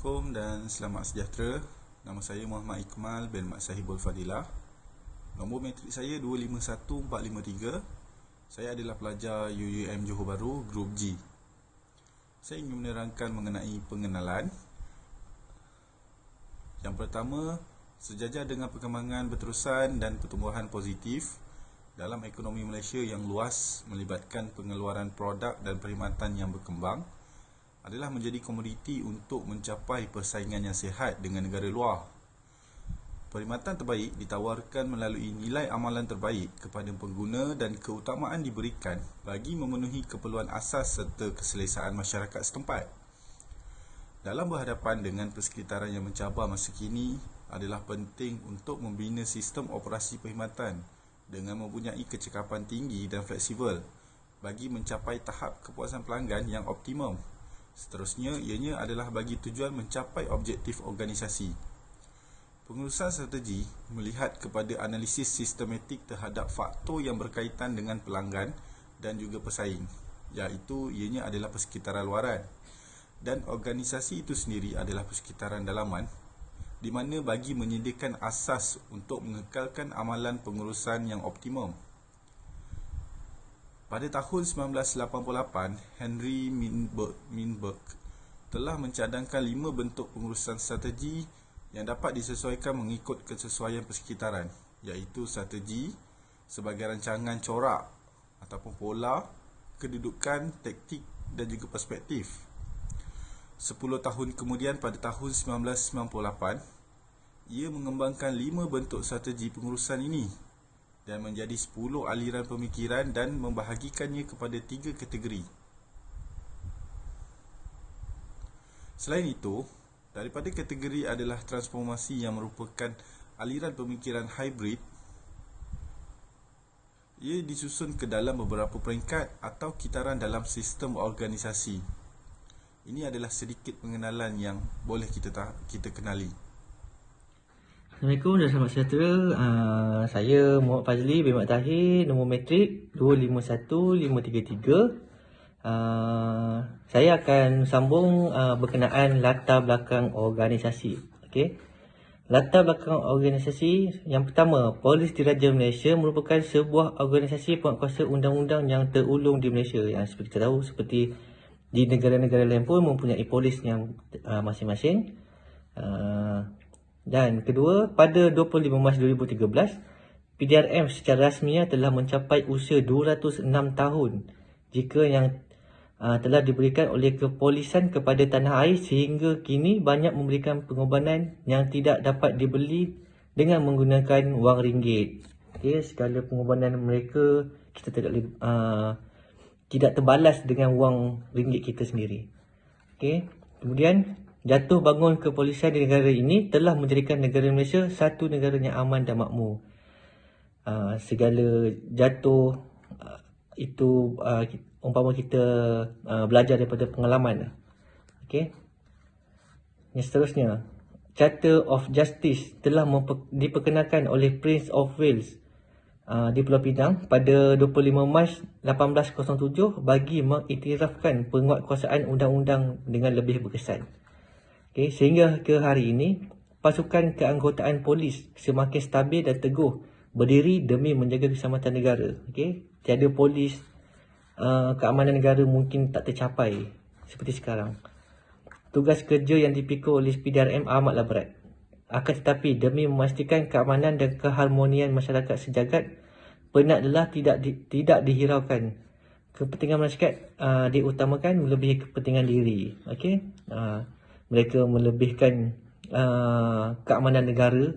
Assalamualaikum dan selamat sejahtera. Nama saya Muhammad Ikmal bin Mat Sahibul Fadilah. Nombor matrik saya 251453. Saya adalah pelajar UUM Johor Bahru, Grup G. Saya ingin menerangkan mengenai pengenalan. Yang pertama, sejajar dengan perkembangan berterusan dan pertumbuhan positif dalam ekonomi Malaysia yang luas melibatkan pengeluaran produk dan perkhidmatan yang berkembang, adalah menjadi komoditi untuk mencapai persaingan yang sihat dengan negara luar. Perkhidmatan terbaik ditawarkan melalui nilai amalan terbaik kepada pengguna dan keutamaan diberikan bagi memenuhi keperluan asas serta keselesaan masyarakat setempat. Dalam berhadapan dengan persekitaran yang mencabar masa kini, adalah penting untuk membina sistem operasi perkhidmatan dengan mempunyai kecekapan tinggi dan fleksibel bagi mencapai tahap kepuasan pelanggan yang optimum. Seterusnya, ianya adalah bagi tujuan mencapai objektif organisasi. Pengurusan strategi melihat kepada analisis sistematik terhadap faktor yang berkaitan dengan pelanggan dan juga pesaing, iaitu ianya adalah persekitaran luaran, dan organisasi itu sendiri adalah persekitaran dalaman, di mana bagi menyediakan asas untuk mengekalkan amalan pengurusan yang optimum. Pada tahun 1988, Henry Minberg telah mencadangkan 5 bentuk pengurusan strategi yang dapat disesuaikan mengikut kesesuaian persekitaran, iaitu strategi sebagai rancangan corak ataupun pola, kedudukan, taktik dan juga perspektif. 10 tahun kemudian, pada tahun 1998, ia mengembangkan 5 bentuk strategi pengurusan ini dan menjadi 10 aliran pemikiran dan membahagikannya kepada 3 kategori. Selain itu, daripada kategori adalah transformasi yang merupakan aliran pemikiran hybrid. Ia disusun ke dalam beberapa peringkat atau kitaran dalam sistem organisasi. Ini adalah sedikit pengenalan yang boleh kita kenali. Assalamualaikum dan selamat sejahtera. Saya Muhammad Fazli bin Mat Tahir, nombor matrik 251533. Saya akan sambung berkenaan latar belakang organisasi. Okey. Latar belakang organisasi yang pertama, Polis Diraja Malaysia merupakan sebuah organisasi penguatkuasa undang-undang yang terulung di Malaysia, yang seperti kita tahu, seperti di negara-negara lain pun mempunyai polis yang masing-masing. Dan kedua, pada 25 Mac 2013, PDRM secara rasminya telah mencapai usia 206 tahun jika yang telah diberikan oleh kepolisan kepada tanah air, sehingga kini banyak memberikan pengorbanan yang tidak dapat dibeli dengan menggunakan wang ringgit. Okay, segala pengorbanan mereka kita tidak terbalas dengan wang ringgit kita sendiri. Okay. Kemudian, jatuh bangun kepolisian di negara ini telah menjadikan negara Malaysia satu negara yang aman dan makmur. Segala jatuh itu umpama kita belajar daripada pengalaman. Okey. Yang seterusnya, Charter of Justice telah diperkenalkan oleh Prince of Wales di Pulau Pinang pada 25 Mac 1807 bagi mengiktirafkan penguatkuasaan undang-undang dengan lebih berkesan. Okay, sehingga ke hari ini, pasukan keanggotaan polis semakin stabil dan teguh berdiri demi menjaga keselamatan negara. Okay, tiada polis, keamanan negara mungkin tak tercapai seperti sekarang. Tugas kerja yang dipikul oleh PDRM amatlah berat. Akan tetapi, demi memastikan keamanan dan keharmonian masyarakat sejagat, penat lelah tidak dihiraukan. Kepentingan masyarakat diutamakan melebihi kepentingan diri. Okay? Mereka melebihkan keamanan negara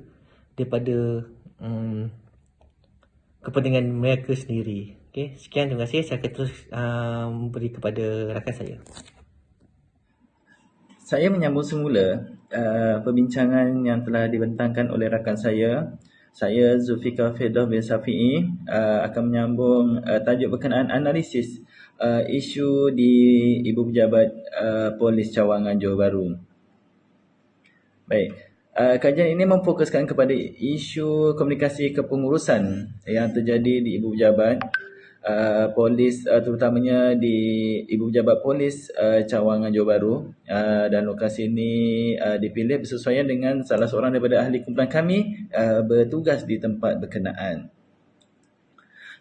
daripada kepentingan mereka sendiri. Okay? Sekian, terima kasih. Saya akan terus beri kepada rakan saya. Saya menyambung semula perbincangan yang telah dibentangkan oleh rakan saya. Saya Zulfikar Firdaus bin Safi'i akan menyambung tajuk berkenaan analisis isu di Ibu Pejabat Polis Cawangan Johor Bahru. Baik, kajian ini memfokuskan kepada isu komunikasi kepengurusan yang terjadi di Ibu Pejabat polis, terutamanya di Ibu Pejabat Polis Cawangan Johor Bahru, dan lokasi ini dipilih bersesuaian dengan salah seorang daripada ahli kumpulan kami bertugas di tempat berkenaan.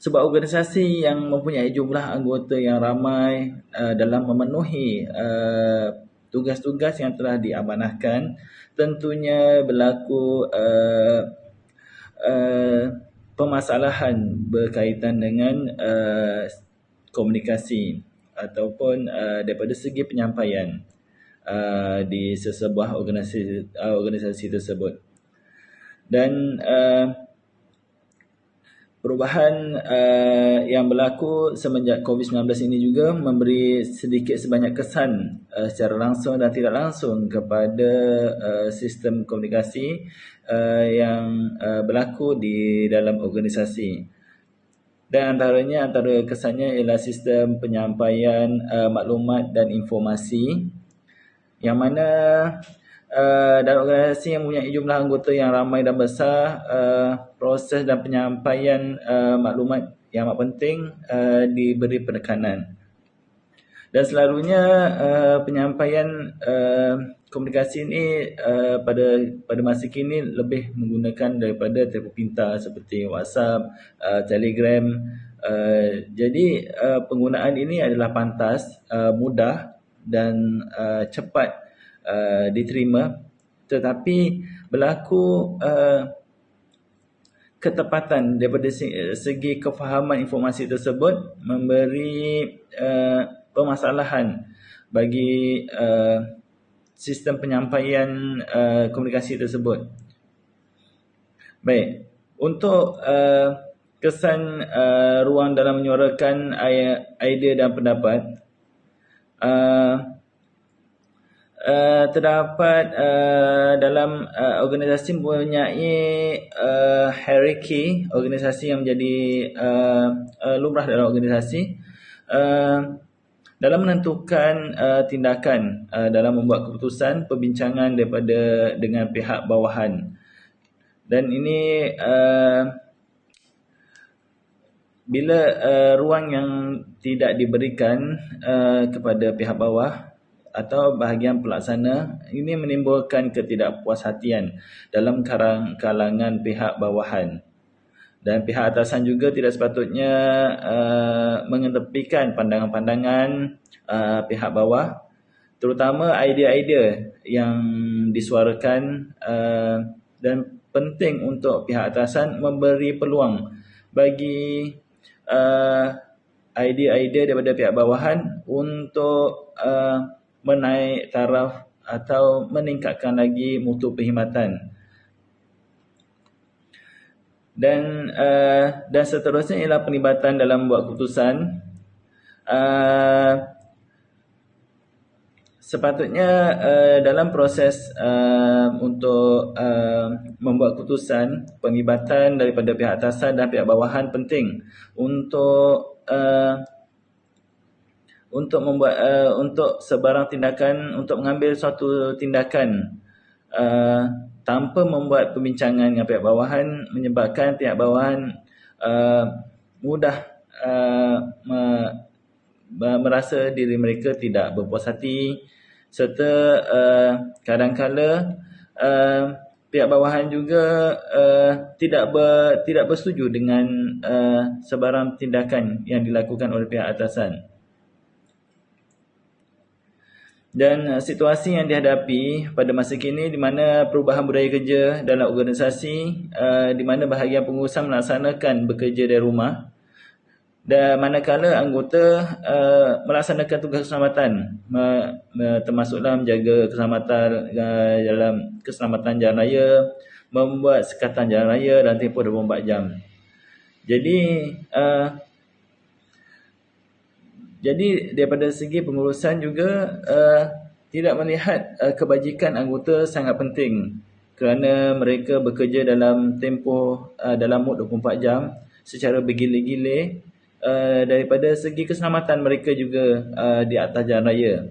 Sebuah organisasi yang mempunyai jumlah anggota yang ramai dalam memenuhi tugas-tugas yang telah diamanahkan, tentunya berlaku permasalahan berkaitan dengan komunikasi ataupun daripada segi penyampaian di sesebuah organisasi tersebut. Dan perubahan yang berlaku semenjak COVID-19 ini juga memberi sedikit sebanyak kesan secara langsung dan tidak langsung kepada sistem komunikasi yang berlaku di dalam organisasi. Dan antara kesannya ialah sistem penyampaian maklumat dan informasi, yang mana dalam organisasi yang mempunyai jumlah anggota yang ramai dan besar, proses dan penyampaian maklumat yang amat penting diberi penekanan. Dan selalunya penyampaian komunikasi ini pada masa kini lebih menggunakan daripada telefon pintar seperti WhatsApp, Telegram. Jadi penggunaan ini adalah pantas, mudah dan cepat diterima, tetapi berlaku ketepatan daripada segi kefahaman informasi tersebut memberi permasalahan bagi sistem penyampaian komunikasi tersebut. Baik, untuk kesan ruang dalam menyuarakan idea dan pendapat, terdapat dalam organisasi mempunyai hierarki organisasi yang menjadi lumrah dalam organisasi dalam menentukan tindakan dalam membuat keputusan perbincangan dengan pihak bawahan. Dan ini bila ruang yang tidak diberikan kepada pihak bawah atau bahagian pelaksana, ini menimbulkan ketidakpuashatian dalam kalangan pihak bawahan. Dan pihak atasan juga tidak sepatutnya mengetepikan pandangan-pandangan pihak bawah, terutama idea-idea yang disuarakan, dan penting untuk pihak atasan memberi peluang bagi idea-idea daripada pihak bawahan untuk menaik taraf atau meningkatkan lagi mutu perkhidmatan. Dan seterusnya ialah penglibatan dalam membuat keputusan. Sepatutnya dalam proses untuk membuat keputusan, penglibatan daripada pihak atasan dan pihak bawahan penting untuk membuat untuk sebarang tindakan, untuk mengambil suatu tindakan tanpa membuat perbincangan dengan pihak bawahan, menyebabkan pihak bawahan mudah merasa diri mereka tidak berpuas hati, serta kadang-kala pihak bawahan juga tidak bersetuju dengan sebarang tindakan yang dilakukan oleh pihak atasan. Dan situasi yang dihadapi pada masa kini di mana perubahan budaya kerja dalam organisasi, di mana bahagian pengurusan melaksanakan bekerja dari rumah, dan manakala anggota melaksanakan tugas keselamatan, termasuklah menjaga keselamatan jalan raya, membuat sekatan jalan raya dan tempoh 24 jam. Jadi daripada segi pengurusan juga tidak melihat kebajikan anggota sangat penting, kerana mereka bekerja dalam tempoh dalam mood 24 jam secara bergilir-gilir. Daripada segi keselamatan mereka juga di atas jalan raya,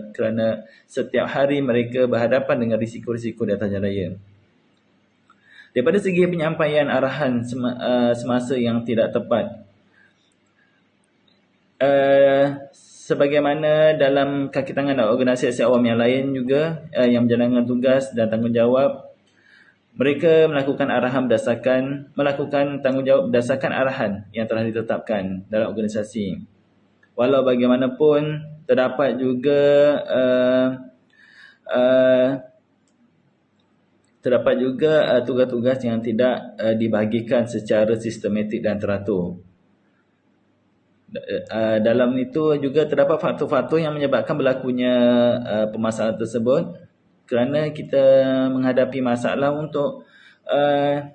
kerana setiap hari mereka berhadapan dengan risiko-risiko di atas jalan raya. Daripada segi penyampaian arahan semasa yang tidak tepat, sebagaimana dalam kaki tangan organisasi awam yang lain juga yang menjalankan tugas dan tanggungjawab, mereka melakukan tanggungjawab berdasarkan arahan yang telah ditetapkan dalam organisasi. Walau bagaimanapun, terdapat juga tugas-tugas yang tidak dibahagikan secara sistematik dan teratur. Dalam itu juga terdapat faktor-faktor yang menyebabkan berlakunya permasalahan tersebut, kerana kita menghadapi masalah untuk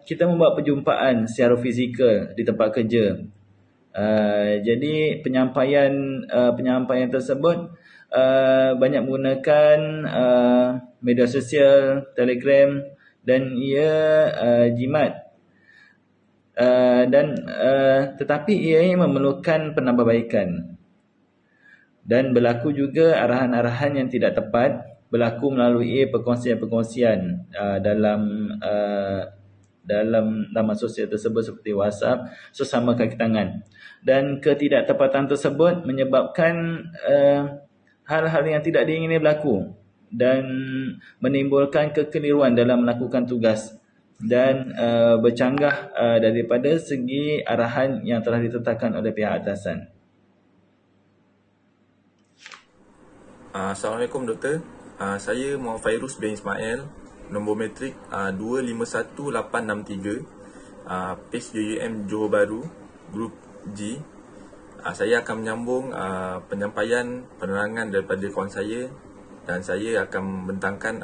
kita membuat perjumpaan secara fizikal di tempat kerja. Jadi penyampaian tersebut banyak menggunakan media sosial, Telegram, dan ia jimat. Tetapi ia memerlukan penambahbaikan, dan berlaku juga arahan-arahan yang tidak tepat berlaku melalui perkongsian-perkongsian dalam laman sosial tersebut seperti WhatsApp sesama kaki tangan, dan ketidaktepatan tersebut menyebabkan hal-hal yang tidak diingini berlaku dan menimbulkan kekeliruan dalam melakukan tugas dan bercanggah daripada segi arahan yang telah ditetapkan oleh pihak atasan. Assalamualaikum Doktor. Saya Muhammad Fairuz bin Ismail, nombor matrik 251863, PACE UUM Johor Bahru, Grup G. Saya akan menyambung penyampaian penerangan daripada kawan saya, dan saya akan membentangkan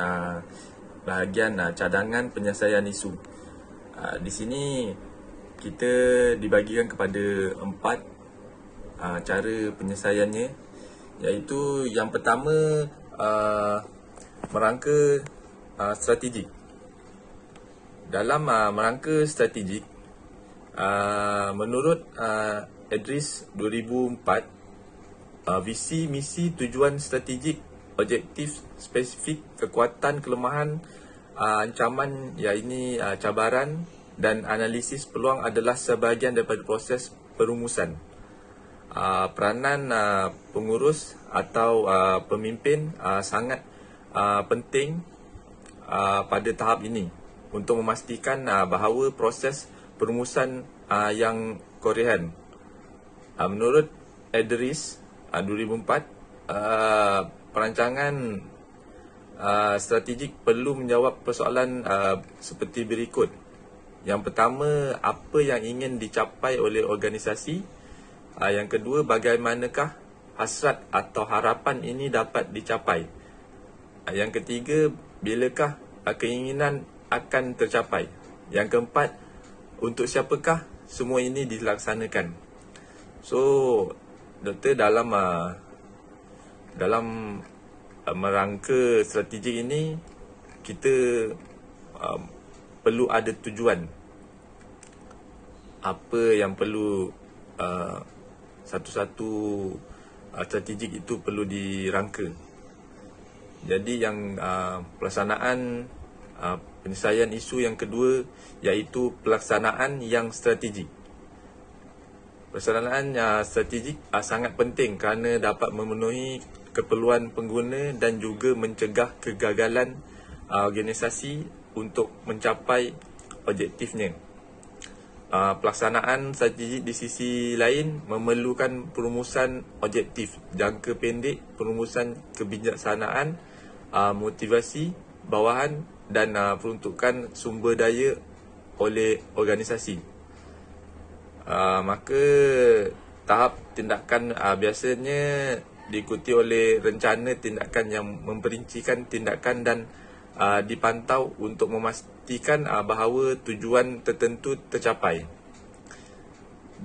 bahagian cadangan penyelesaian isu. Di sini kita dibagikan kepada 4 cara penyelesaiannya, iaitu yang pertama merangka strategik. Dalam merangka strategik, menurut Edris 2004, visi, misi, tujuan strategik, objektif spesifik, kekuatan, kelemahan, ancaman, iaitu cabaran, dan analisis peluang adalah sebahagian daripada proses perumusan. Peranan pengurus atau pemimpin sangat penting pada tahap ini untuk memastikan bahawa proses perumusan yang korehan. Menurut Edris 2004, perancangan strategik perlu menjawab persoalan seperti berikut. Yang pertama, apa yang ingin dicapai oleh organisasi? Yang kedua, bagaimanakah hasrat atau harapan ini dapat dicapai? Yang ketiga, bilakah keinginan akan tercapai? Yang keempat, untuk siapakah semua ini dilaksanakan? So, Doktor, dalam merangka strategik ini, kita perlu ada tujuan. Apa yang perlu satu-satu strategik itu perlu dirangka. Jadi yang pelaksanaan penyelesaian isu yang kedua, iaitu pelaksanaan yang strategik. Pelaksanaan strategik sangat penting kerana dapat memenuhi keperluan pengguna dan juga mencegah kegagalan organisasi untuk mencapai objektifnya. Pelaksanaan strategik di sisi lain memerlukan perumusan objektif jangka pendek, perumusan kebijaksanaan, motivasi bawahan dan peruntukan sumber daya oleh organisasi. Maka tahap tindakan biasanya diikuti oleh rencana tindakan yang memperincikan tindakan dan dipantau untuk memastikan bahawa tujuan tertentu tercapai.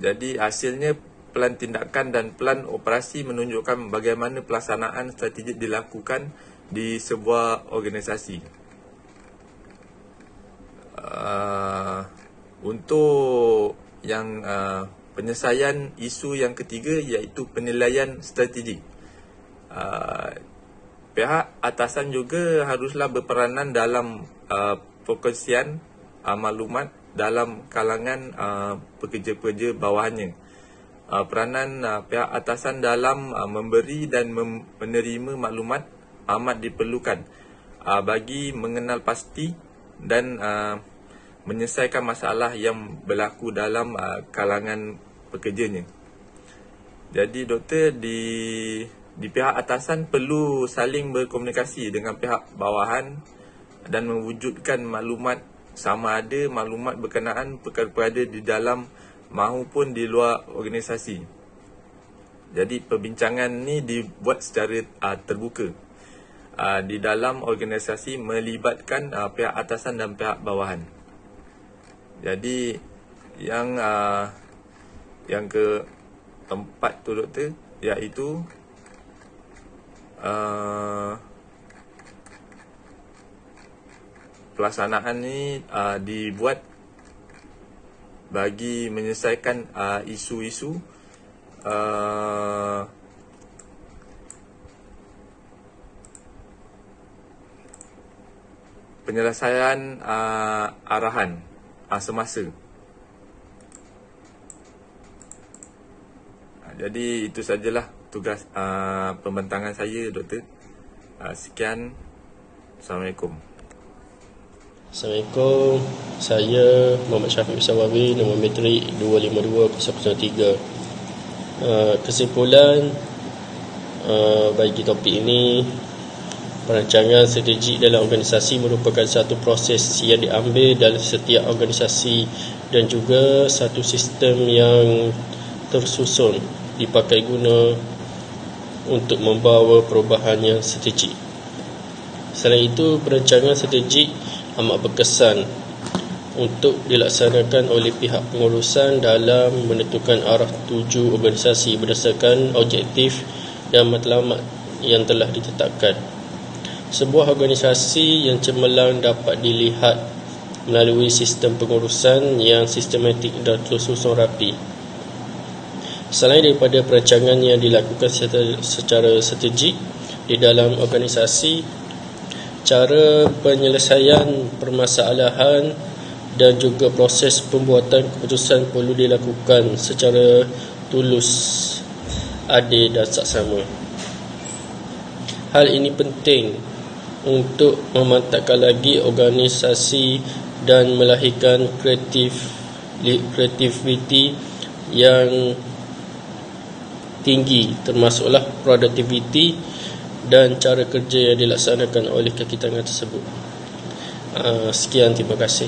Jadi hasilnya pelan tindakan dan pelan operasi menunjukkan bagaimana pelaksanaan strategik dilakukan di sebuah organisasi. Untuk yang penyelesaian isu yang ketiga, iaitu penilaian strategik. Pihak atasan juga haruslah berperanan dalam perkongsian maklumat dalam kalangan pekerja-pekerja bawahannya. peranan pihak atasan dalam memberi dan menerima maklumat amat diperlukan bagi mengenal pasti dan menyelesaikan masalah yang berlaku dalam kalangan pekerjanya. Jadi doktor di pihak atasan perlu saling berkomunikasi dengan pihak bawahan dan mewujudkan maklumat sama ada maklumat berkenaan perkara-perkara di dalam maupun di luar organisasi. Jadi perbincangan ni dibuat secara terbuka di dalam organisasi melibatkan pihak atasan dan pihak bawahan. Jadi yang keempat tu doktor, iaitu pelaksanaan ni dibuat bagi menyelesaikan isu-isu penyelesaian arahan semasa. Jadi itu sajalah tugas pembentangan saya, doktor. Sekian. Assalamualaikum. Assalamualaikum. Saya Muhammad Syafiq Sawawi, nombor metrik 252003. Kesimpulan bagi topik ini, perancangan strategi dalam organisasi merupakan satu proses yang diambil dalam setiap organisasi dan juga satu sistem yang tersusun dipakai guna untuk membawa perubahan yang strategik. Selain itu, perancangan strategik amat berkesan untuk dilaksanakan oleh pihak pengurusan dalam menentukan arah tuju organisasi berdasarkan objektif dan matlamat yang telah ditetapkan. Sebuah organisasi yang cemerlang dapat dilihat melalui sistem pengurusan yang sistematik dan tersusun rapi. Selain daripada perancangan yang dilakukan secara strategik di dalam organisasi, cara penyelesaian permasalahan dan juga proses pembuatan keputusan perlu dilakukan secara tulus, adil dan saksama. Hal ini penting untuk memantapkan lagi organisasi dan melahirkan kreativiti yang tinggi, termasuklah produktiviti dan cara kerja yang dilaksanakan oleh kaki tangan tersebut. Sekian, terima kasih.